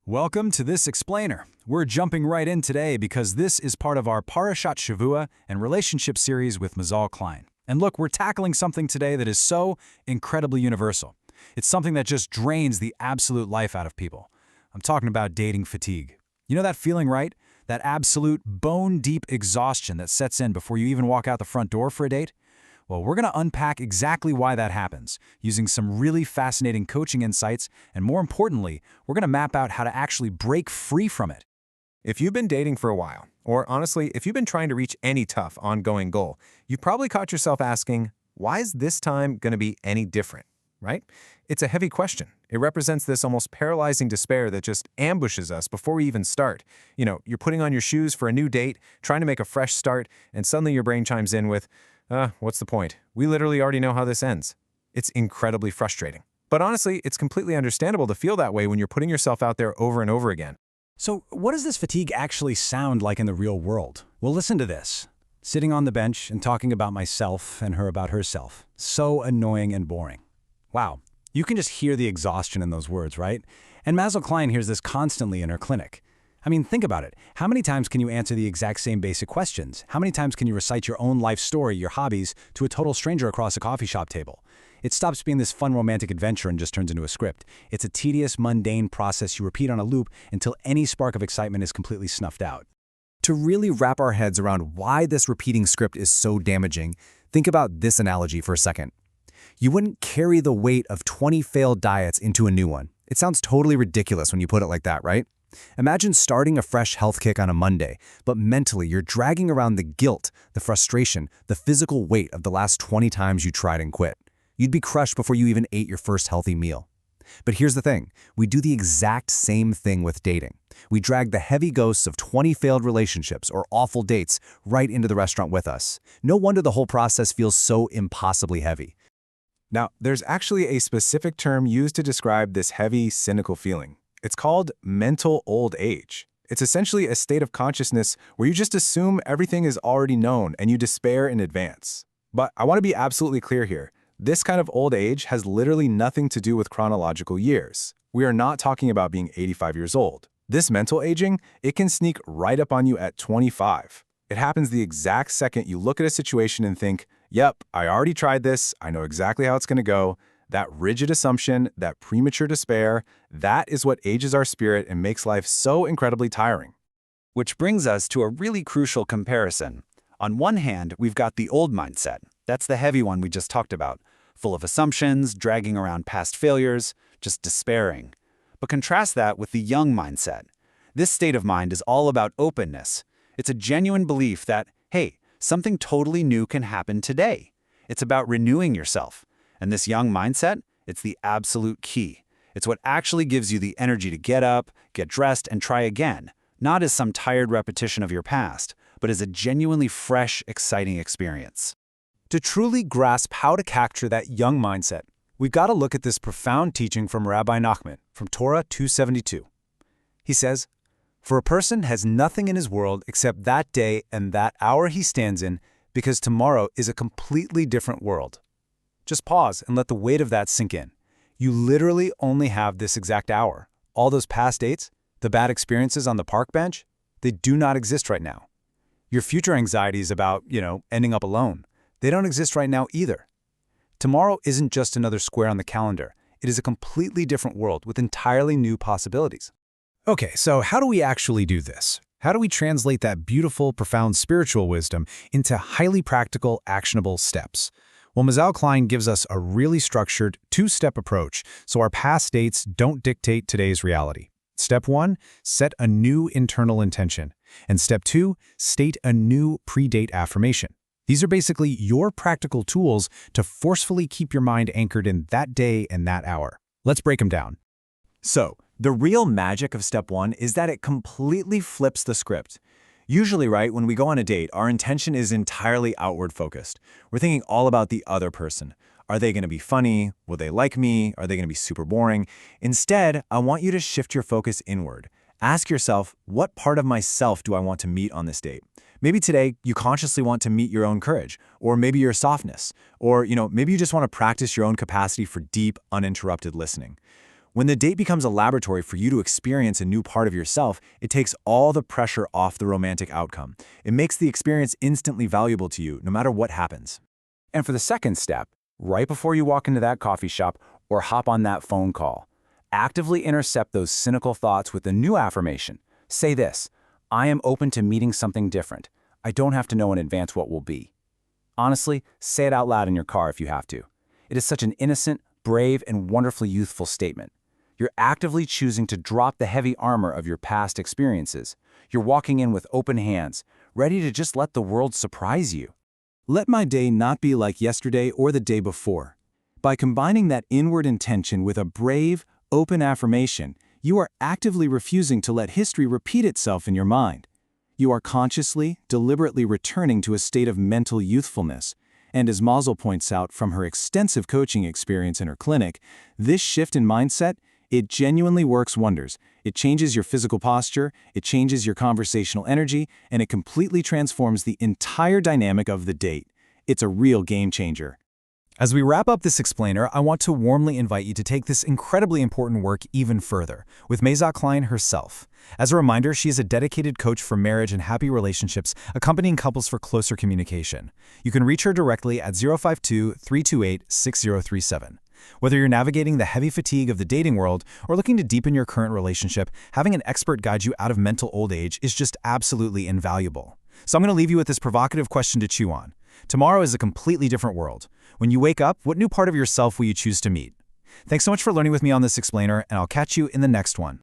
Welcome to this explainer. We're jumping right in today because this is part of our Parashat and relationship series with Mazal Klein. And look, we're tackling something today that is so incredibly universal. It's something that just drains the absolute life out of people. I'm talking about dating fatigue. You know that feeling, right? That absolute bone-deep exhaustion that sets in before you even walk out the front door for a date? Well, we're going to unpack exactly why that happens, using some really fascinating coaching insights, and more importantly, we're going to map out how to actually break free from it. If you've been dating for a while, or honestly, if you've been trying to reach any tough, ongoing goal, you've probably caught yourself asking, why is this time going to be any different, right? It's a heavy question. It represents this almost paralyzing despair that just ambushes us before we even start. You're putting on your shoes for a new date, trying to make a fresh start, and suddenly your brain chimes in with, what's the point? We literally already know how this ends. It's incredibly frustrating. But honestly, it's completely understandable to feel that way when you're putting yourself out there over and over again. So what does this fatigue actually sound like in the real world? Well, listen to this. Sitting on the bench and talking about myself and her about herself. So annoying and boring. Wow, you can just hear the exhaustion in those words, right? And Mazal Klein hears this constantly in her clinic. I mean, think about it. How many times can you answer the exact same basic questions? How many times can you recite your own life story, your hobbies, to a total stranger across a coffee shop table? It stops being this fun romantic adventure and just turns into a script. It's a tedious, mundane process you repeat on a loop until any spark of excitement is completely snuffed out. To really wrap our heads around why this repeating script is so damaging, think about this analogy for a second. You wouldn't carry the weight of 20 failed diets into a new one. It sounds totally ridiculous when you put it like that, right? Imagine starting a fresh health kick on a Monday, but mentally you're dragging around the guilt, the frustration, the physical weight of the last 20 times you tried and quit. You'd be crushed before you even ate your first healthy meal. But here's the thing, we do the exact same thing with dating. We drag the heavy ghosts of 20 failed relationships or awful dates right into the restaurant with us. No wonder the whole process feels so impossibly heavy. Now, there's actually a specific term used to describe this heavy, cynical feeling. It's called mental old age. It's essentially a state of consciousness where you just assume everything is already known and you despair in advance. But I want to be absolutely clear here. This kind of old age has literally nothing to do with chronological years. We are not talking about being 85 years old. This mental aging, it can sneak right up on you at 25. It happens the exact second you look at a situation and think, yep, I already tried this, I know exactly how it's going to go. That rigid assumption, that premature despair, that is what ages our spirit and makes life so incredibly tiring. Which brings us to a really crucial comparison. On one hand, we've got the old mindset. That's the heavy one we just talked about, full of assumptions, dragging around past failures, just despairing. But contrast that with the young mindset. This state of mind is all about openness. It's a genuine belief that, hey, something totally new can happen today. It's about renewing yourself. And this young mindset, it's the absolute key. It's what actually gives you the energy to get up, get dressed, and try again, not as some tired repetition of your past, but as a genuinely fresh, exciting experience. To truly grasp how to capture that young mindset, we've got to look at this profound teaching from Rabbi Nachman from Torah 272. He says, "For a person has nothing in his world except that day and that hour he stands in, because tomorrow is a completely different world." Just pause and let the weight of that sink in. You literally only have this exact hour. All those past dates, the bad experiences on the park bench, they do not exist right now. Your future anxieties about, ending up alone, they don't exist right now either. Tomorrow isn't just another square on the calendar. It is a completely different world with entirely new possibilities. Okay, so how do we actually do this? How do we translate that beautiful, profound spiritual wisdom into highly practical, actionable steps? Well, Mazal Klein gives us a really structured, two-step approach so our past dates don't dictate today's reality. Step 1, set a new internal intention. And step 2, state a new pre-date affirmation. These are basically your practical tools to forcefully keep your mind anchored in that day and that hour. Let's break them down. So, the real magic of step 1 is that it completely flips the script. Usually, right, when we go on a date, our intention is entirely outward focused. We're thinking all about the other person. Are they going to be funny? Will they like me? Are they going to be super boring? Instead, I want you to shift your focus inward. Ask yourself, what part of myself do I want to meet on this date? Maybe today you consciously want to meet your own courage, or maybe your softness, or maybe you just want to practice your own capacity for deep, uninterrupted listening. When the date becomes a laboratory for you to experience a new part of yourself, it takes all the pressure off the romantic outcome. It makes the experience instantly valuable to you, no matter what happens. And for the second step, right before you walk into that coffee shop or hop on that phone call, actively intercept those cynical thoughts with a new affirmation. Say this: I am open to meeting something different. I don't have to know in advance what will be. Honestly, say it out loud in your car if you have to. It is such an innocent, brave, and wonderfully youthful statement. You're actively choosing to drop the heavy armor of your past experiences. You're walking in with open hands, ready to just let the world surprise you. Let my day not be like yesterday or the day before. By combining that inward intention with a brave, open affirmation, you are actively refusing to let history repeat itself in your mind. You are consciously, deliberately returning to a state of mental youthfulness. And as Mazel points out from her extensive coaching experience in her clinic, this shift in mindset, it genuinely works wonders. It changes your physical posture, it changes your conversational energy, and it completely transforms the entire dynamic of the date. It's a real game changer. As we wrap up this explainer, I want to warmly invite you to take this incredibly important work even further, with Maysa Klein herself. As a reminder, she is a dedicated coach for marriage and happy relationships, accompanying couples for closer communication. You can reach her directly at 052-328-6037. Whether you're navigating the heavy fatigue of the dating world or looking to deepen your current relationship, having an expert guide you out of mental old age is just absolutely invaluable. So I'm going to leave you with this provocative question to chew on. Tomorrow is a completely different world. When you wake up, what new part of yourself will you choose to meet? Thanks so much for learning with me on this explainer, and I'll catch you in the next one.